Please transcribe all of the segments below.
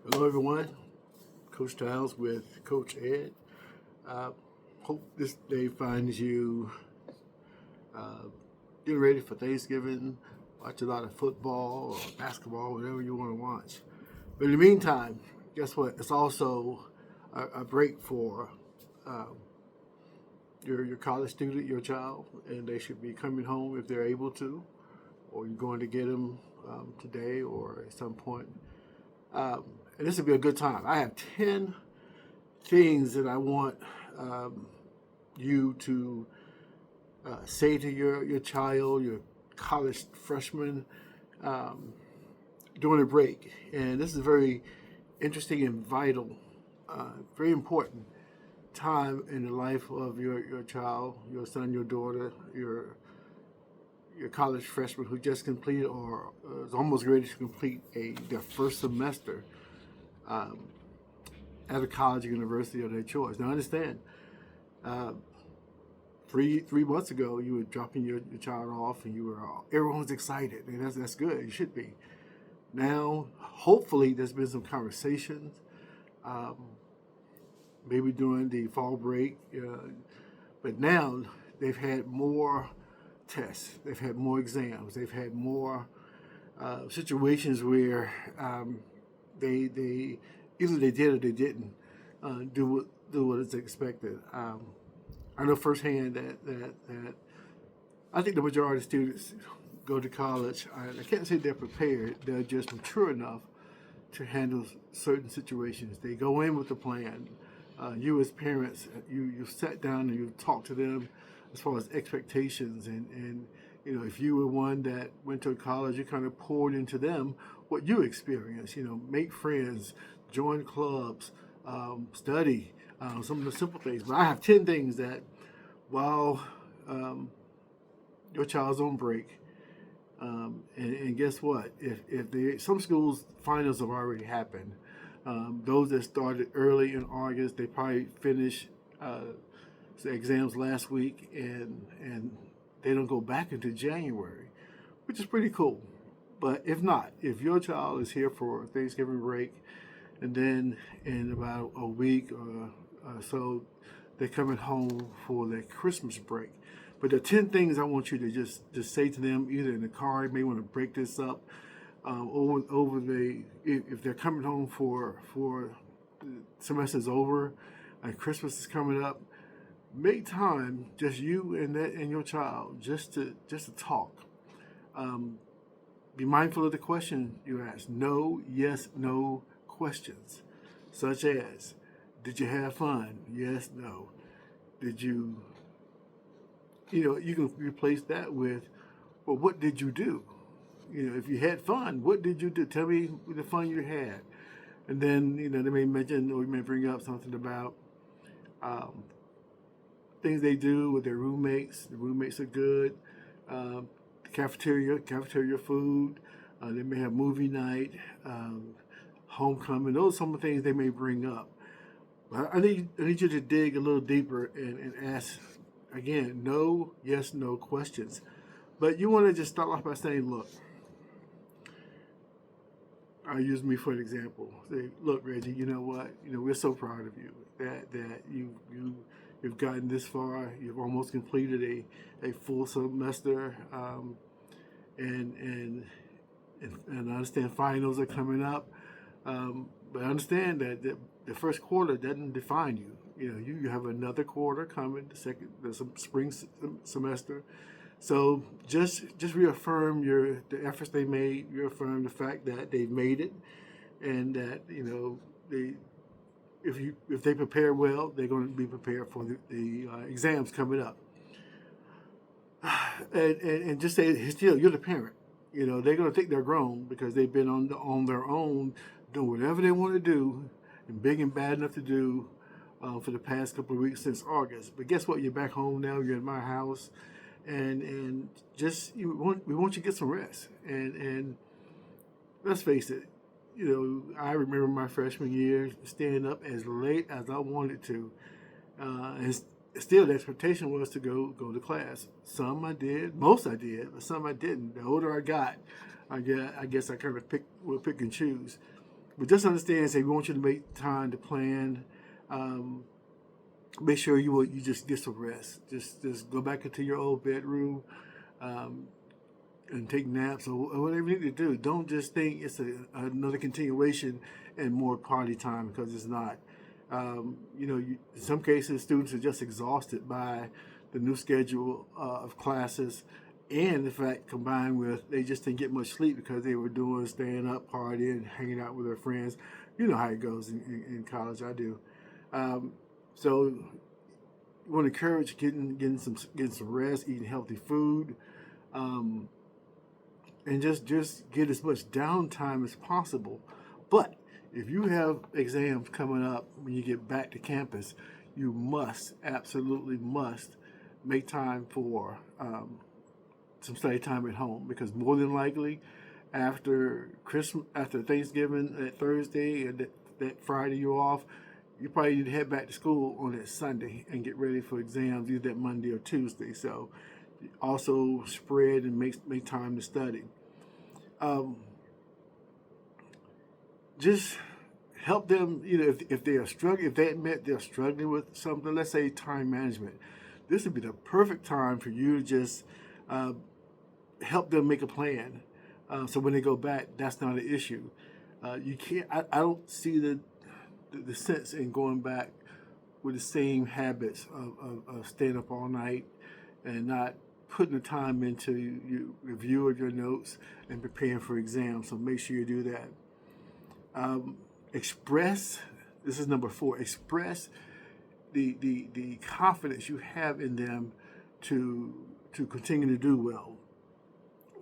Hello, everyone. Coach Styles with Coach Ed. Uh, Hope this day finds you uh, getting ready for Thanksgiving. Watch a lot of football or basketball, whatever you want to watch. But in the meantime, guess what? It's also a break for um, your college student, your child, and they should be coming home if they're able to, or you're going to get them today or at some point. And this would be a good time. I have 10 things that I want um, you to say to your child, your college freshman, um, during a break. And this is a very interesting and vital, very important time in the life of your child, your son, your daughter, your college freshman who just completed or is almost ready to complete their first semester um, at a college or university of their choice. Now, understand, uh, three months ago, you were dropping your child off, and everyone was excited, and that's good. You should be. Now, hopefully, there's been some conversations, um, maybe during the fall break, but now they've had more tests, they've had more exams, they've had more situations where they either they did or they didn't do what is expected. I know firsthand that I think the majority of students go to college. I can't say they're prepared; they're just mature enough to handle certain situations. They go in with a plan. You as parents, you've sat down and you've talked to them as far as expectations and if you were one that went to college, you kind of poured into them what you experienced. Make friends, join clubs, study, some of the simple things. But I have 10 things that while um, your child's on break, and guess what? If some schools finals have already happened, those that started early in August, they probably finished the exams last week, and they don't go back into January, which is pretty cool. But if not, if your child is here for Thanksgiving break, and then in about a week or so, they're coming home for their Christmas break. But the 10 things I want you to just say to them, either in the car, you may want to break this up over the if they're coming home for the semester's over and Christmas is coming up. Make time, just you and your child, just to talk. Um, be mindful of the question you ask. No, yes, no questions, such as, did you have fun? Yes, no. Did you? You can replace that with, well, what did you do? If you had fun, what did you do? Tell me the fun you had. And then, they may mention or you may bring up something about um, things they do with their roommates. The roommates are good. The cafeteria food. They may have movie night, homecoming. Those are some of the things they may bring up. But I need you to dig a little deeper and ask again. No, yes, no questions. But you want to just start off by saying, look, I'll use me for an example. Say, look, Reggie, you know what? We're so proud of you that you've gotten this far. You've almost completed a full semester, and and and I understand finals are coming up. But I understand that the first quarter doesn't define you. You have another quarter coming, the spring semester. So just reaffirm the efforts they made. Reaffirm the fact that they've made it, and that they if they prepare well, they're going to be prepared for the exams coming up. And just say, still, you're the parent. They're going to think they're grown because they've been on their own, doing whatever they want to do, and big and bad enough to do for the past couple of weeks since August. But guess what? You're back home now. You're in my house, and just we want you to get some rest. And let's face it, I remember my freshman year staying up as late as I wanted to, and still the expectation was to go to class. Some I did, most I did, but some I didn't. The older I got, I guess I kind of will pick and choose. But just understand, say we want you to make time to plan. Make sure you just get some rest. Just go back into your old bedroom um, and take naps or whatever you need to do. Don't just think it's another continuation and more party time, because it's not. In some cases, students are just exhausted by the new schedule of classes, and the fact combined with they just didn't get much sleep because they were staying up, partying, hanging out with their friends. You know how it goes in college. I do. So you want to encourage getting some rest, eating healthy food, and just get as much downtime as possible. But if you have exams coming up when you get back to campus, you absolutely must make time for some study time at home, because more than likely after Thanksgiving, that Thursday and that Friday you're off, you probably need to head back to school on that Sunday and get ready for exams either that Monday or Tuesday. So also spread and make time to study. Just help them, if they are struggling, if they admit they're struggling with something, let's say time management, this would be the perfect time for you to just help them make a plan. So when they go back, that's not an issue. You can't. I don't see the sense in going back with the same habits of staying up all night and not putting the time into you review of your notes and preparing for exams. So make sure you do that. Express. This is number 4. Express the confidence you have in them to continue to do well.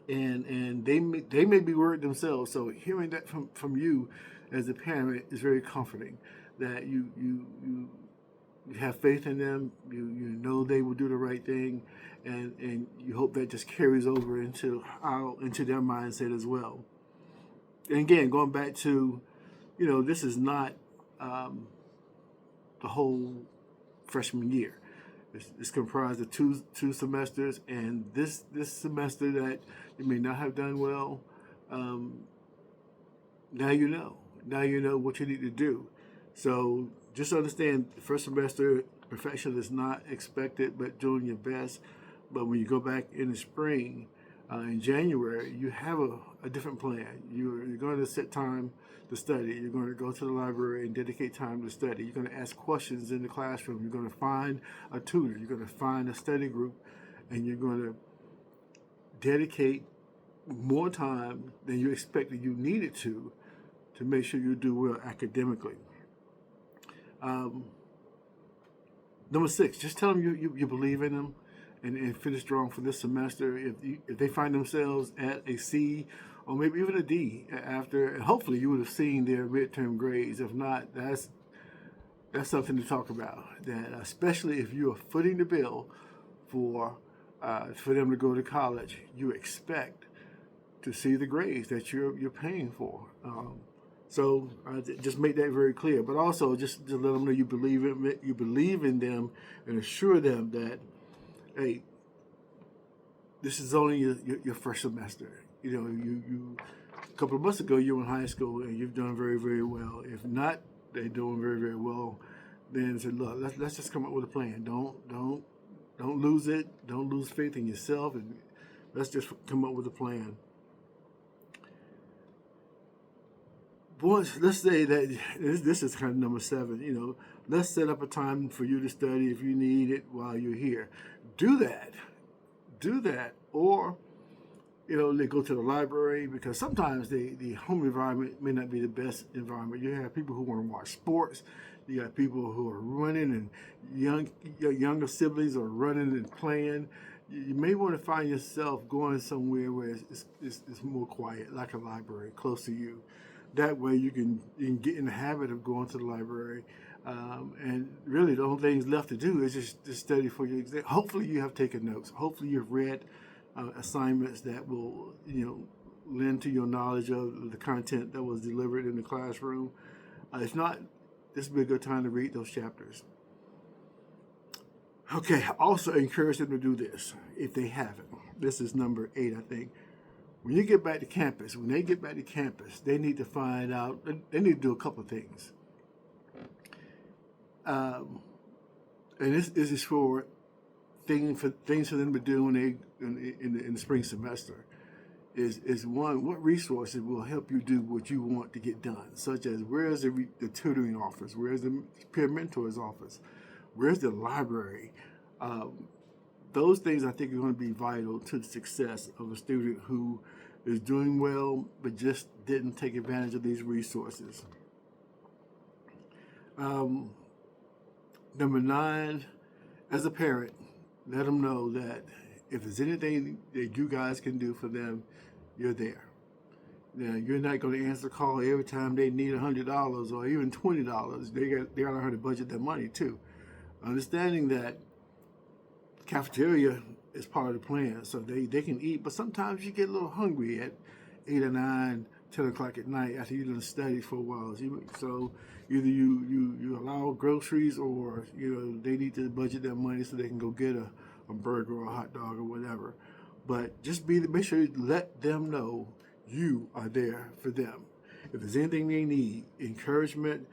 And they may be worried themselves. So hearing that from you as a parent is very comforting. That you have faith in them. You know they will do the right thing, and you hope that just carries over into their mindset as well. And again, going back to, this is not the whole freshman year. It's comprised of two semesters, and this semester that you may not have done well, now you know. Now you know what you need to do. So just understand, the first semester perfection is not expected, but doing your best. But when you go back in the spring, in January, you have a different plan. You're going to set time to study. You're going to go to the library and dedicate time to study. You're going to ask questions in the classroom. You're going to find a tutor. You're going to find a study group, and you're going to dedicate more time than you expected you needed to make sure you do well academically. Number 6, just tell them you believe in them and finish strong for this semester. If they find themselves at a C or maybe even a D after, and hopefully you would have seen their midterm grades. If not, that's something to talk about. That especially if you are footing the bill for them to go to college, you expect to see the grades that you're paying for. So just make that very clear. But also just to let them know you believe in them, and assure them that, hey, this is only your first semester. You a couple of months ago you were in high school and you've done very, very well. If not, they're doing very, very well. Then say, look, let's just come up with a plan. Don't lose it. Don't lose faith in yourself, and let's just come up with a plan. Once, let's say that this is kind of number 7. Let's set up a time for you to study if you need it while you're here. Do that, or they go to the library, because sometimes the home environment may not be the best environment. You have people who want to watch sports. You got people who are running, and younger siblings are running and playing. You may want to find yourself going somewhere where it's more quiet, like a library close to you. That way you can get in the habit of going to the library. And really the only thing left to do is just study for your exam. Hopefully you have taken notes. Hopefully you've read assignments that will lend to your knowledge of the content that was delivered in the classroom. If not, this would be a good time to read those chapters. Okay, also encourage them to do this if they haven't. This is number 8, I think. when you get back to campus, when they get back to campus, they need to find out, they need to do a couple of things. And this is for things for them to do when they in the spring semester. Is one, what resources will help you do what you want to get done, such as where's the tutoring office, where's the peer mentors office, where's the library. Those things I think are going to be vital to the success of a student who is doing well but just didn't take advantage of these resources. Number 9, as a parent, let them know that if there's anything that you guys can do for them, you're there. Now, you're not going to answer the call every time they need $100 or even $20. They got to learn how to budget their money too. Understanding that cafeteria is part of the plan, so they can eat, but sometimes you get a little hungry at 8 or 9, 10 o'clock at night after you've done studied for a while. So either you allow groceries, or they need to budget their money so they can go get a burger or a hot dog or whatever. But just make sure you let them know you are there for them. If there's anything they need, encouragement,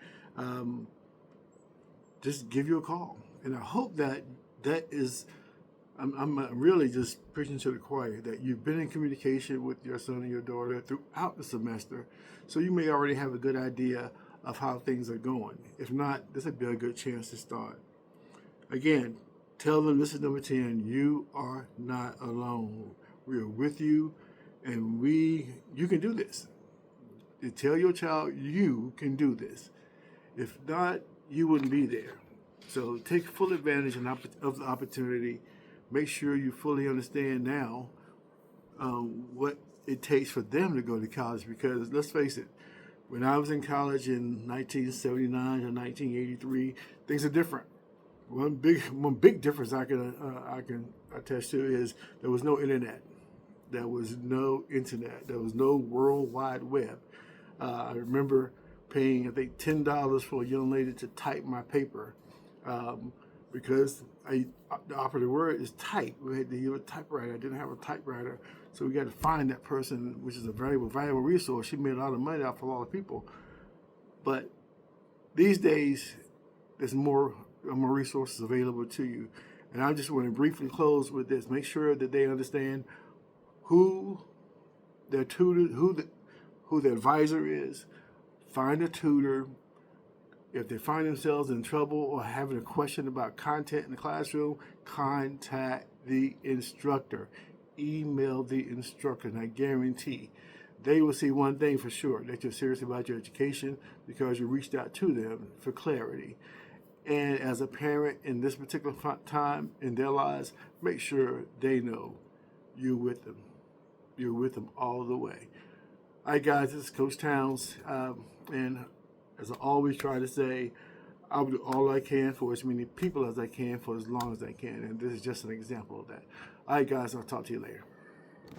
just give you a call. And I hope that is, I'm really just preaching to the choir, that you've been in communication with your son and your daughter throughout the semester, so you may already have a good idea of how things are going. If not, this would be a good chance to start. Again, tell them this is number 10. You are not alone. We are with you, and you can do this. You tell your child you can do this. If not, you wouldn't be there. So take full advantage of the opportunity. Make sure you fully understand now what it takes for them to go to college, because let's face it, when I was in college in 1979 to 1983, things are different. One big difference I can attest to is there was no internet. There was no internet. There was no World Wide Web. I remember paying, I think, $10 for a young lady to type my paper, because the operative word is type. We had to use a typewriter. I didn't have a typewriter, so we got to find that person, which is a valuable resource. She made a lot of money off a lot of people. But these days, there's more resources available to you. And I just want to briefly close with this. Make sure that they understand who their tutor, who their advisor is. Find a tutor. If they find themselves in trouble or having a question about content in the classroom, contact the instructor. Email the instructor, and I guarantee they will see one thing for sure, that you're serious about your education, because you reached out to them for clarity. And as a parent in this particular time in their lives, make sure they know you're with them. You're with them all the way. All right, guys, this is Coach Towns. And as I always try to say, I'll do all I can for as many people as I can for as long as I can. And this is just an example of that. All right, guys, I'll talk to you later.